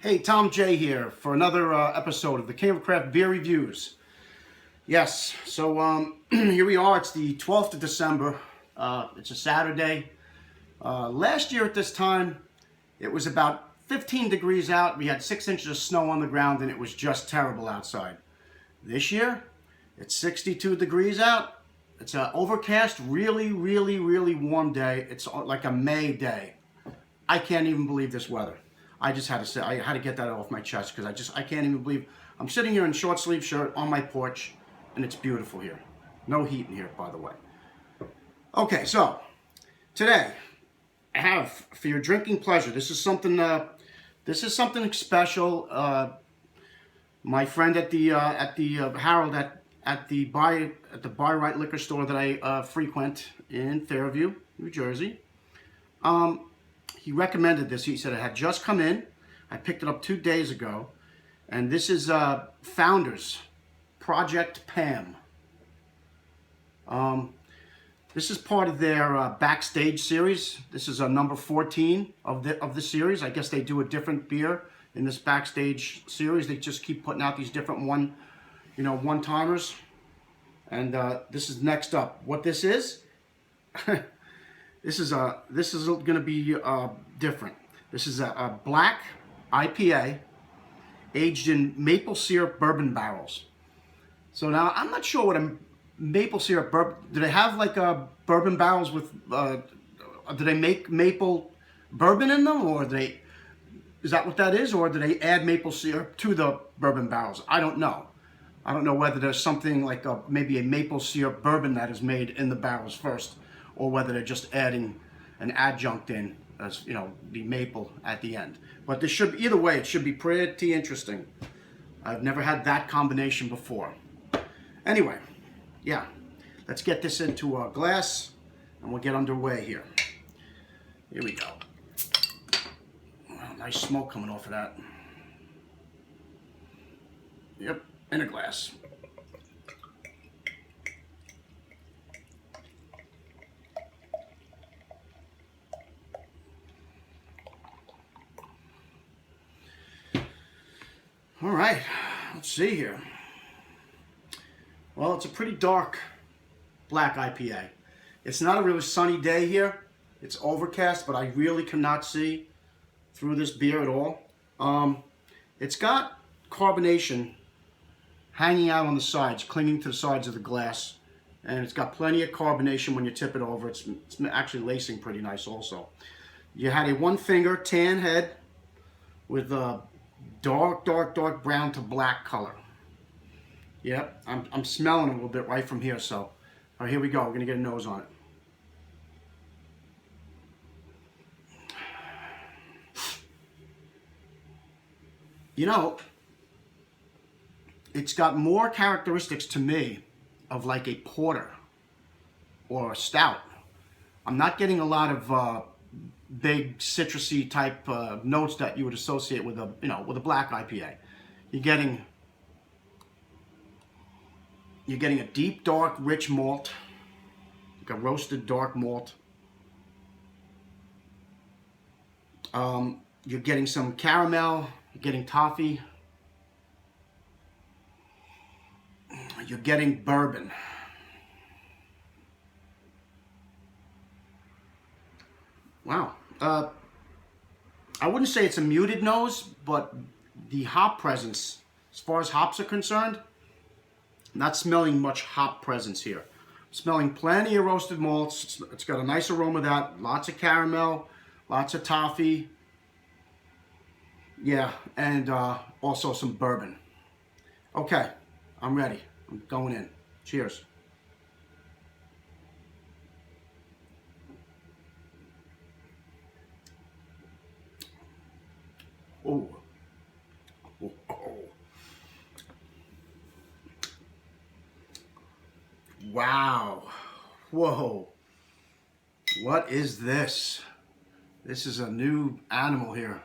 Hey, Tom J here for another episode of the King of Craft Beer Reviews. Yes, so here we are. It's the 12th of December. It's a Saturday. Last year at this time, it was about 15 degrees out. We had 6 inches of snow on the ground and it was just terrible outside. This year, it's 62 degrees out. It's an overcast, really warm day. It's like a May day. I can't even believe this weather. I just had to say, I had to get that off my chest because I can't even believe I'm sitting here in a short sleeve shirt on my porch and it's beautiful here. No heat in here, by the way. Okay, so today I have for your drinking pleasure. This is something special. My friend at the Harold at the Buy Right liquor store that I frequent in Fairview, New Jersey. He recommended this. He said it had just come in. I picked it up 2 days ago. And this is Founders Project PAM. This is part of their backstage series. This is number 14 of the series. I guess they do a different beer in this backstage series. They just keep putting out these different one-timers. And this is next up. What this is? This is going to be different. This is a black IPA aged in maple syrup bourbon barrels. So now I'm not sure what a maple syrup bourbon. Do they have like bourbon barrels with? Do they make maple bourbon in them, or is that what that is, or do they add maple syrup to the bourbon barrels? I don't know. I don't know whether there's something like maybe a maple syrup bourbon that is made in the barrels first, or whether they're just adding an adjunct in, as the maple at the end. But this should, either way, it should be pretty interesting. I've never had that combination before. Anyway, yeah, let's get this into a glass and we'll get underway here. Here we go. Wow, nice smoke coming off of that. Yep, in a glass. All right, let's see here. Well, it's a pretty dark black IPA. It's not a really sunny day here. It's overcast, but I really cannot see through this beer at all. It's got carbonation hanging out on the sides, clinging to the sides of the glass. And it's got plenty of carbonation when you tip it over. It's actually lacing pretty nice also. You had a one-finger tan head with a dark brown to black color. Yep, I'm smelling a little bit right from here, so. All right, here we go. We're gonna get a nose on it. It's got more characteristics to me of like a porter or a stout. I'm not getting a lot of big citrusy type notes that you would associate with a black IPA. You're getting a deep, dark, rich malt, like a roasted dark malt. You're getting some caramel. You're getting toffee. You're getting bourbon. Wow. I wouldn't say it's a muted nose, but the hop presence, as far as hops are concerned, I'm not smelling much hop presence here. I'm smelling plenty of roasted malts. It's got a nice aroma of that. Lots of caramel, lots of toffee. Yeah, and also some bourbon. Okay, I'm ready. I'm going in. Cheers. Oh. Oh. Wow. Whoa. What is this? This is a new animal here.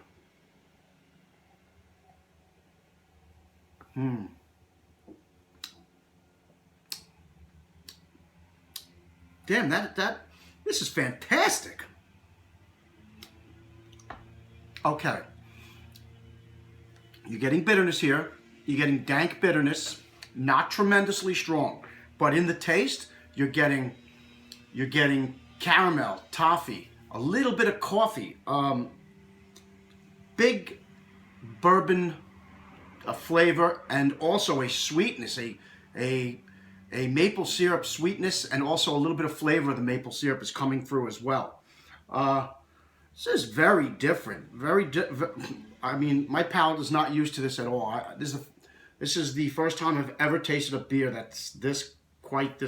Damn, this is fantastic. Okay. You're getting bitterness here. You're getting dank bitterness, not tremendously strong, but in the taste, you're getting caramel, toffee, a little bit of coffee, big bourbon flavor, and also a sweetness, a maple syrup sweetness, and also a little bit of flavor of the maple syrup is coming through as well. This is very different. I mean, my palate is not used to this at all. This is the first time I've ever tasted a beer that's this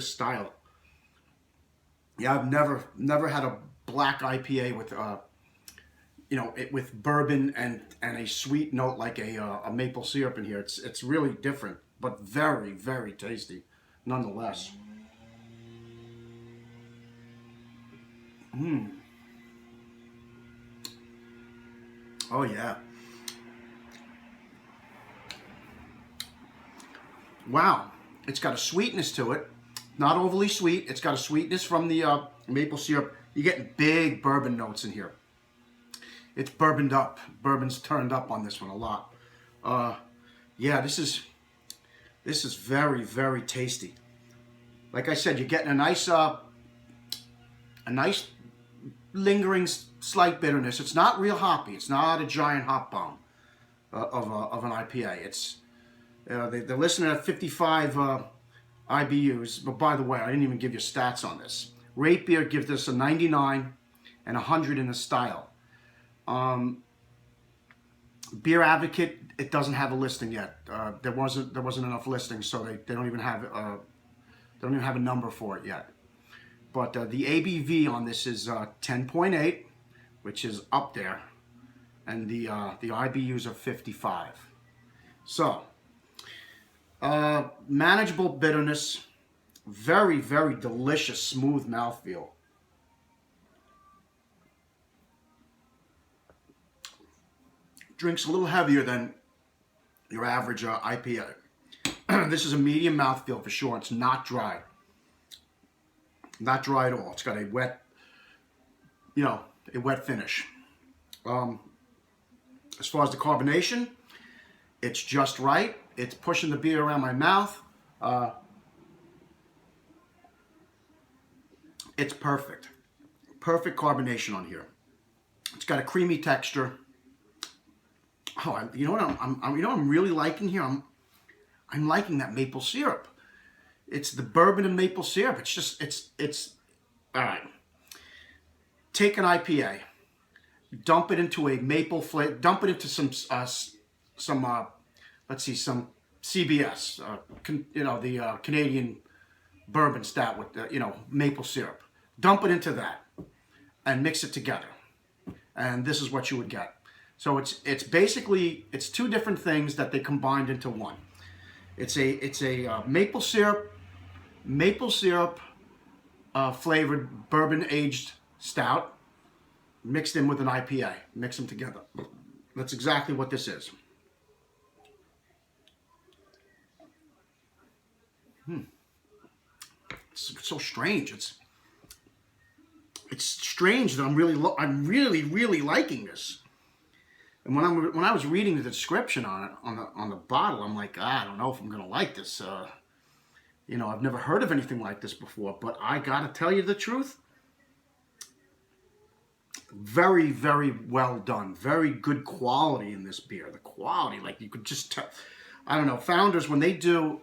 style. Yeah, I've never had a black IPA with with bourbon and a sweet note like a maple syrup in here. It's really different, but very, very tasty nonetheless. Oh yeah. Wow. It's got a sweetness to it. Not overly sweet. It's got a sweetness from the maple syrup. You're getting big bourbon notes in here. It's bourboned up. Bourbon's turned up on this one a lot. Yeah, this is very, very tasty. Like I said, you're getting a nice lingering slight bitterness. It's not real hoppy. It's not a giant hop bomb of an IPA. It's they're listed at 55 IBUs. But by the way, I didn't even give you stats on this. Rate Beer gives this a 99 and 100 in the style. Beer Advocate, it doesn't have a listing yet. There wasn't enough listings, so they don't even have a number for it yet. But the ABV on this is 10.8, which is up there, and the IBUs are 55. So manageable bitterness, very, very delicious, smooth mouthfeel. Drinks a little heavier than your average IPA. This is a medium mouthfeel for sure. It's not dry. Not dry at all. It's got a wet, a wet finish. As far as the carbonation, it's just right. It's pushing the beer around my mouth. It's perfect. Perfect carbonation on here. It's got a creamy texture. Oh, you know what I'm really liking here? I'm liking that maple syrup. It's the bourbon and maple syrup. It's just it's all right. Take an IPA, dump it into a maple flavor, dump it into some let's see, some CBS, the Canadian bourbon stout with maple syrup. Dump it into that and mix it together, and this is what you would get. So it's basically two different things that they combined into one. It's a maple syrup flavored bourbon aged stout mixed in with an IPA. Mix them together. That's exactly what this is. It's so strange. It's strange that I'm really liking this. And when I was reading the description on it on the bottle, I'm like, I don't know if I'm gonna like this. I've never heard of anything like this before. But I gotta tell you the truth. Very, very well done. Very good quality in this beer. The quality, like you could just tell. I don't know. Founders, when they do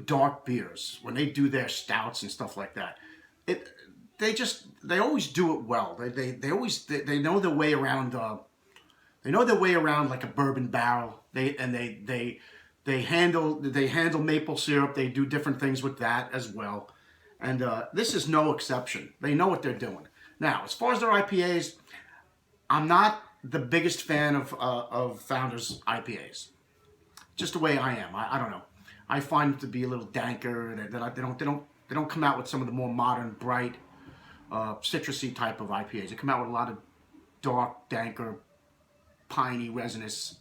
dark beers, when they do their stouts and stuff like that, they always do it well. They know their way around. They know their way around like a bourbon barrel. They handle maple syrup. They do different things with that as well. And this is no exception. They know what they're doing. Now, as far as their IPAs, I'm not the biggest fan of Founders IPAs. Just the way I am. I don't know. I find them to be a little danker. They don't come out with some of the more modern, bright, citrusy type of IPAs. They come out with a lot of dark, danker, piney, resinous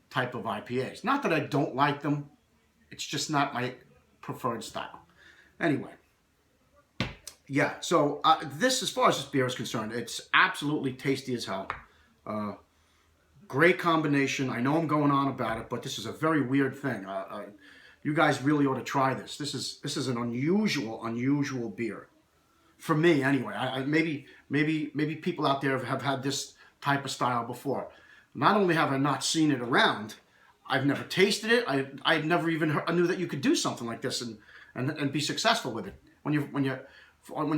type of IPAs. Not that I don't like them. It's just not my preferred style. Anyway. Yeah, so as far as this beer is concerned, it's absolutely tasty as hell. Great combination. I know I'm going on about it, but this is a very weird thing. You guys really ought to try this. This is an unusual beer. For me, anyway. Maybe people out there have had this type of style before. Not only have I not seen it around, I've never tasted it. I've never even knew that you could do something like this and be successful with it. When you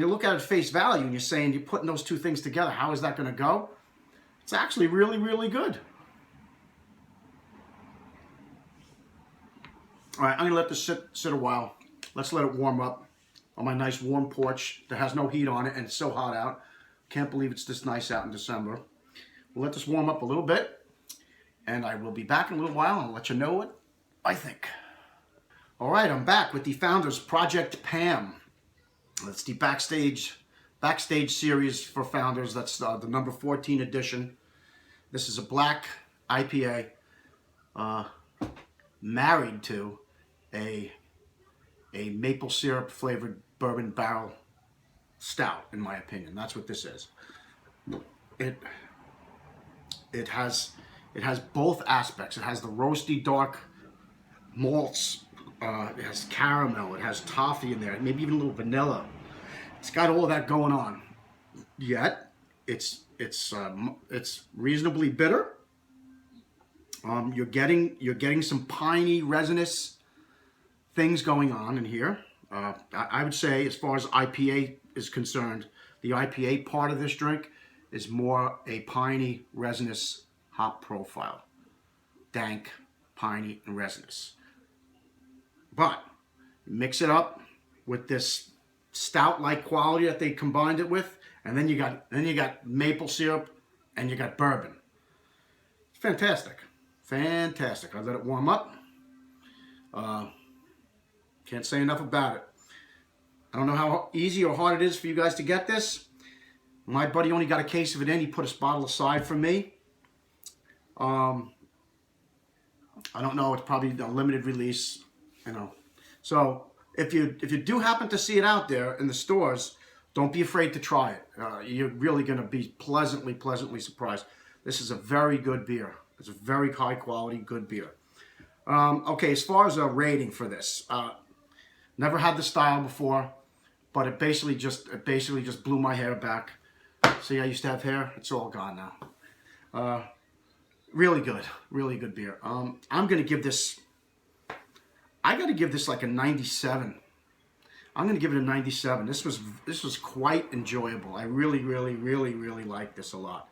look at it face value and you're saying you're putting those two things together, how is that going to go? It's actually really, really good. All right, I'm gonna let this sit a while. Let's let it warm up on my nice warm porch that has no heat on it, and it's so hot out. Can't believe it's this nice out in December. We'll let this warm up a little bit, and I will be back in a little while and I'll let you know what I think. All right, I'm back with the Founders Project PAM. That's the backstage series for Founders. That's the number 14 edition. This is a black IPA married to a maple syrup flavored bourbon barrel stout, in my opinion. That's what this is. It has both aspects. It has the roasty dark malts. It has caramel. It has toffee in there. Maybe even a little vanilla. It's got all of that going on. Yet it's reasonably bitter. You're getting some piney, resinous things going on in here. I would say, as far as IPA is concerned, the IPA part of this drink is more a piney, resinous hop profile. Dank, piney, and resinous. But mix it up with this stout-like quality that they combined it with, and then you got maple syrup and you got bourbon. It's fantastic. Fantastic. I let it warm up. Can't say enough about it. I don't know how easy or hard it is for you guys to get this. My buddy only got a case of it in. He put a bottle aside for me. I don't know. It's probably a limited release, you know. So if you do happen to see it out there in the stores, don't be afraid to try it. You're really going to be pleasantly surprised. This is a very good beer. It's a very high quality, good beer. Okay, as far as a rating for this, never had the style before, but it basically just blew my hair back. See, I used to have hair. It's all gone now. Really good beer. I'm gonna give this. I gotta give this like a 97. I'm gonna give it a 97. This was quite enjoyable. I really like this a lot.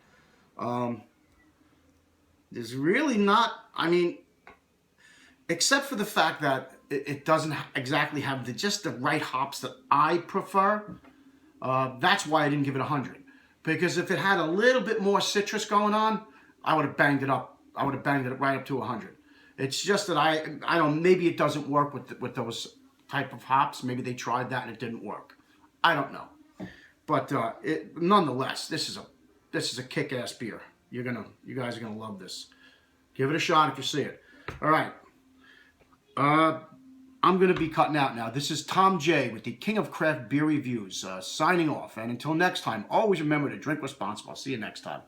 There's really not, I mean, except for the fact that it doesn't exactly have just the right hops that I prefer. That's why I didn't give it 100. Because if it had a little bit more citrus going on, I would have banged it up. I would have banged it right up to 100. It's just that I don't, maybe it doesn't work with those type of hops. Maybe they tried that and it didn't work. I don't know. But nonetheless, this is a kick-ass beer. You guys are gonna love this. Give it a shot if you see it. All right. I'm gonna be cutting out now. This is Tom J with the King of Craft Beer Reviews, signing off. And until next time, always remember to drink responsible. I'll see you next time.